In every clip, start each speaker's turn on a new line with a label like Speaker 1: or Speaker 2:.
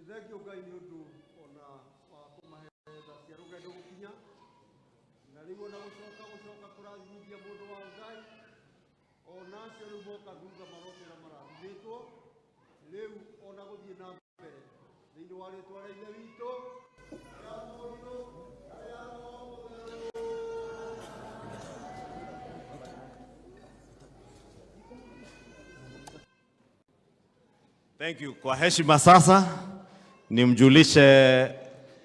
Speaker 1: Thengio Ngai nĩ ũndũ ona wa kũmahereza cia rũgendo gũkinya na rĩu ona gũcoka kũrathimithia mũndũ wa Ngai ona acio rĩu moka thutha marokĩra marathimĩtwo rĩu ona gũthiĩ na mbere thĩinĩ wa rĩtwa rĩa Ithe witũ
Speaker 2: Thank you. Kwa heshima sasa nimjulishe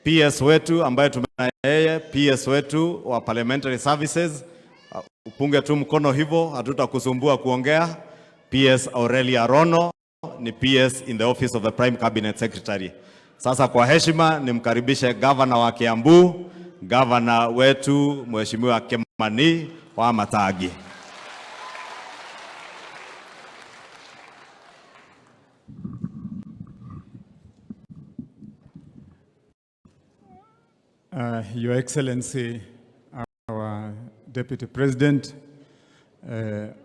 Speaker 2: PS wetu ambaye tumenaye PS wetu wa Parliamentary Services. Upunge tu mkono hivyo, hatutakusumbua kuongea. PS Aurelia Rono ni PS in the office of the Prime Cabinet Secretary. Sasa kwa heshima nimkaribishe governor wa Kiambu, governor wetu Mheshimiwa Kimani wa Matagi.
Speaker 3: Your Excellency, our Deputy President,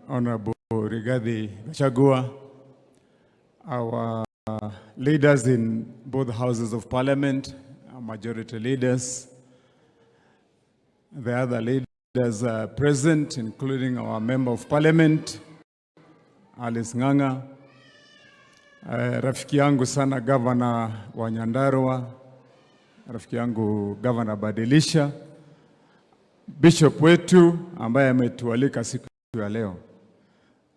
Speaker 3: Honorable Rigathi Gachagua, our leaders in both houses of Parliament, our majority leaders, the other leaders present, including our Member of Parliament, Alice Ng'ang'a, rafiki yangu sana Governor wa Nyandarua, rafiki yangu Governor Badilisha, Bishop wetu ambaye ametualika siku ya leo,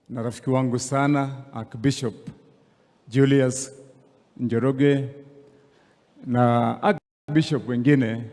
Speaker 3: na rafiki wangu sana Archbishop Julius Njoroge na Archbishop wengine